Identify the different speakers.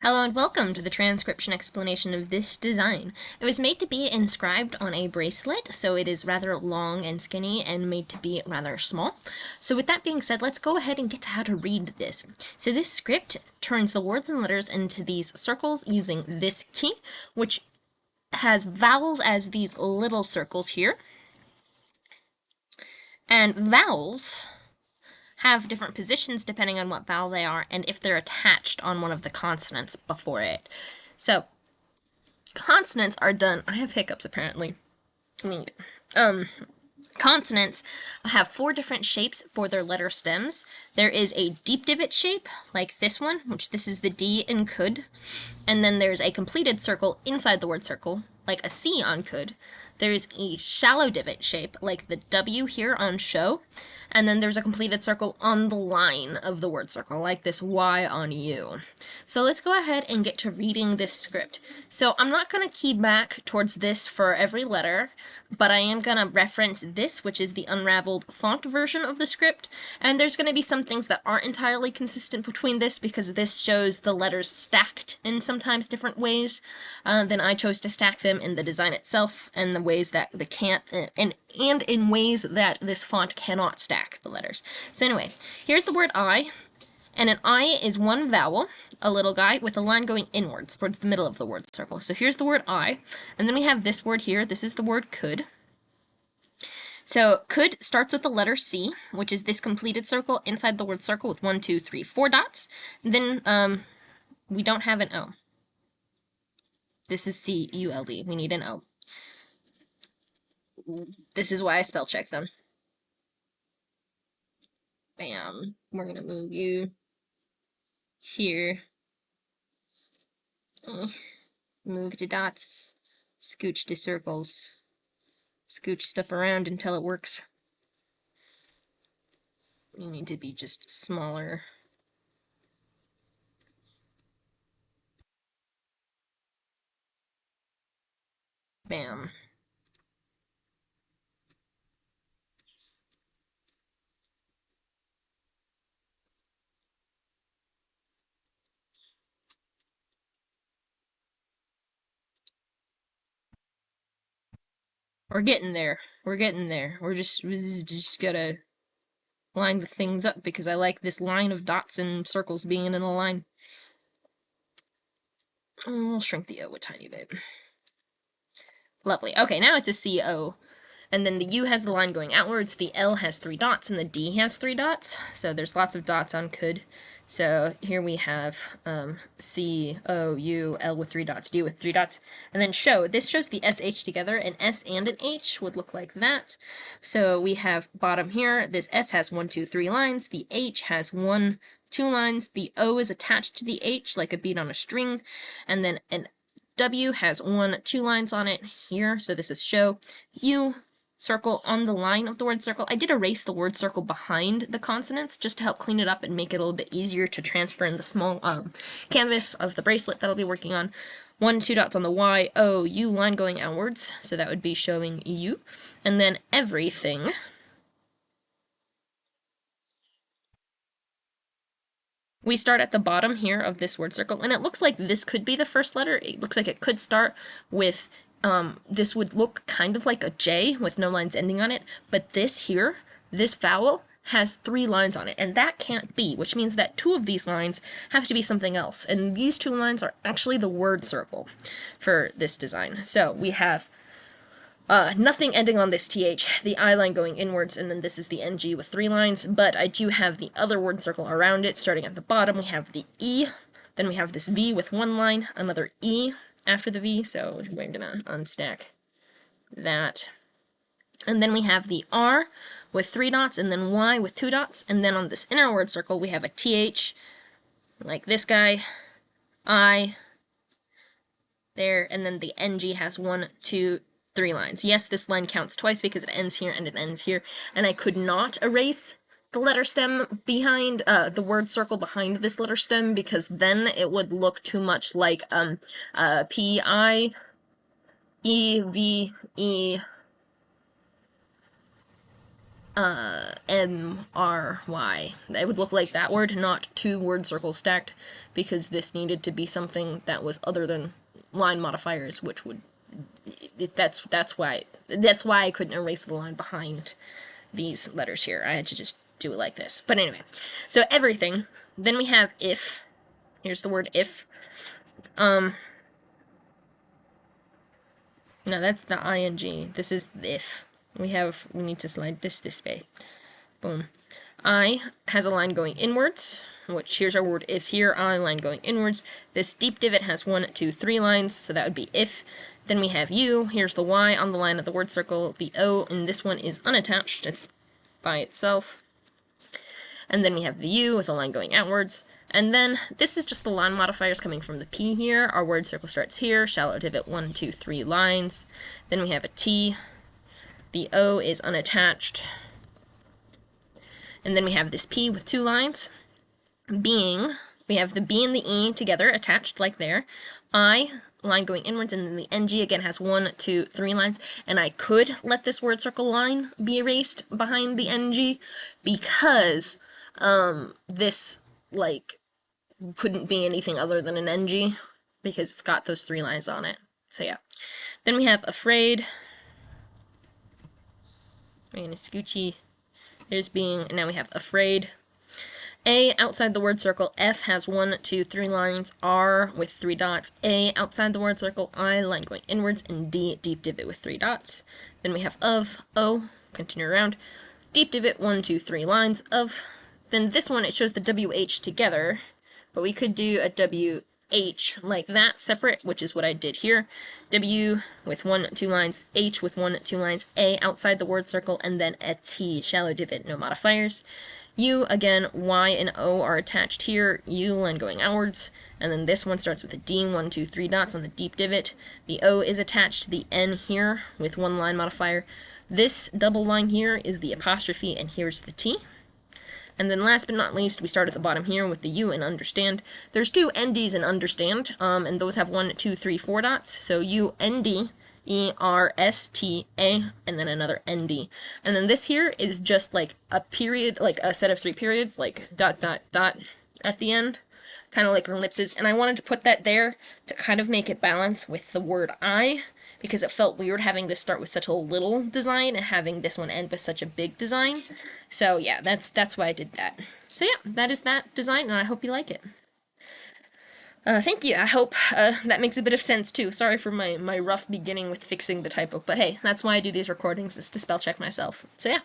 Speaker 1: Hello and welcome to the transcription explanation of this design. It was made to be inscribed on a bracelet, so it is rather long and skinny and made to be rather small. So with that being said, let's go ahead and get to how to read this. So this script turns the words and letters into these circles using this key, which has vowels as these little circles here. And vowels have different positions depending on what vowel they are and if they're attached on one of the consonants before it. So, consonants are done. I have hiccups apparently. Neat. Consonants have four different shapes for their letter stems. There is a deep divot shape, like this one, which this is the D in could. And then there's a completed circle inside the word circle, like a C on could. There's a shallow divot shape, like the W here on show. And then there's a completed circle on the line of the word circle, like this Y on you. So let's go ahead and get to reading this script. So I'm not going to key back towards this for every letter, but I am going to reference this, which is the unraveled font version of the script. And there's going to be some things that aren't entirely consistent between this, because this shows the letters stacked in sometimes different ways than I chose to stack them in the design itself, and the ways that the can't, and in ways that this font cannot stack the letters. So anyway, here's the word I, and an I is one vowel, a little guy, with a line going inwards towards the middle of the word circle. So here's the word I, and then we have this word here. This is the word could. So could starts with the letter C, which is this completed circle inside the word circle with 1, 2, 3, 4 dots. And then we don't have an O. This is C-U-L-D. We need an O. This is why I spell check them. Bam. We're gonna move you here. Move to dots. Scooch to circles. Scooch stuff around until it works. You need to be just smaller. Bam. We're getting there. We're getting there. We're just gotta line the things up, because I like this line of dots and circles being in a line. We'll shrink the O a tiny bit. Lovely. Okay, now it's a C-O. And then the U has the line going outwards, the L has 3 dots, and the D has 3 dots. So there's lots of dots on could. So here we have C, O, U, L with 3 dots, D with 3 dots. And then show. This shows the SH together. An S and an H would look like that. So we have bottom here. This S has 1, 2, 3 lines. The H has 1, 2 lines. The O is attached to the H like a bead on a string. And then an W has 1, 2 lines on it here. So this is show. U, circle on the line of the word circle. I did erase the word circle behind the consonants just to help clean it up and make it a little bit easier to transfer in the small canvas of the bracelet that I'll be working on. 1, 2 dots on the Y, O, U line going outwards, so that would be showing U. And then everything. We start at the bottom here of this word circle, and it looks like this could be the first letter. It looks like it could start with this would look kind of like a J with no lines ending on it, but this here, this vowel, has 3 lines on it, and that can't be, which means that 2 of these lines have to be something else, and these 2 lines are actually the word circle for this design. So we have nothing ending on this TH, the I line going inwards, and then this is the NG with 3 lines, but I do have the other word circle around it. Starting at the bottom, we have the E, then we have this V with 1 line, another E after the V, so we're gonna unstack that. And then we have the R with 3 dots, and then Y with 2 dots, and then on this inner word circle we have a TH, like this guy, I, there, and then the NG has 1, 2, 3 lines. Yes, this line counts twice because it ends here and it ends here, and I could not erase the letter stem behind, the word circle behind this letter stem, because then it would look too much like, P, I, E, V, E, M-R-Y. It would look like that word, not two word circles stacked, because this needed to be something that was other than line modifiers, which would... That's why I couldn't erase the line behind these letters here. I had to just do it like this. But anyway, so everything. Then we have if. Here's the word if. No, that's the ing. This is the if. We need to slide this way. Boom. I has a line going inwards, which here's our word if here, I line going inwards. This deep divot has 1, 2, 3 lines, so that would be if. Then we have U, here's the Y on the line of the word circle, the O in this one is unattached, it's by itself. And then we have the U with a line going outwards. And then this is just the line modifiers coming from the P here. Our word circle starts here, shallow divot 1, 2, 3 lines. Then we have a T. The O is unattached. And then we have this P with 2 lines. Being, we have the B and the E together attached like there. I, line going inwards, and then the NG again has 1, 2, 3 lines. And I could let this word circle line be erased behind the NG because this, like, couldn't be anything other than an NG because it's got those 3 lines on it. So yeah. Then we have afraid. We're gonna scoochy. There's being, and now we have afraid. A outside the word circle, F has 1, 2, 3 lines, R with 3 dots, A outside the word circle, I line going inwards, and D deep divot with 3 dots. Then we have of, O, continue around, deep divot 1, 2, 3 lines of. Then this one, it shows the WH together, but we could do a WH like that separate, which is what I did here. W with 1, 2 lines, H with 1, 2 lines, A outside the word circle, and then a T, shallow divot, no modifiers. U, again, Y and O are attached here, U line going outwards, and then this one starts with a D, 1, 2, 3 dots on the deep divot. The O is attached to the N here with 1 line modifier. This double line here is the apostrophe, and here's the T. And then last but not least, we start at the bottom here with the U and understand. There's 2 NDs in understand, and those have 1, 2, 3, 4 dots, so U, ND, E-R-S-T-A, and then another N-D. And then this here is just like a period, like a set of 3 periods, like dot, dot, dot at the end, kind of like ellipses. And I wanted to put that there to kind of make it balance with the word I, because it felt weird having this start with such a little design and having this one end with such a big design. So yeah, that's why I did that. So yeah, that is that design, and I hope you like it. Thank you. I hope that makes a bit of sense too. Sorry for my rough beginning with fixing the typo, but hey, that's why I do these recordings, is to spell check myself. So yeah.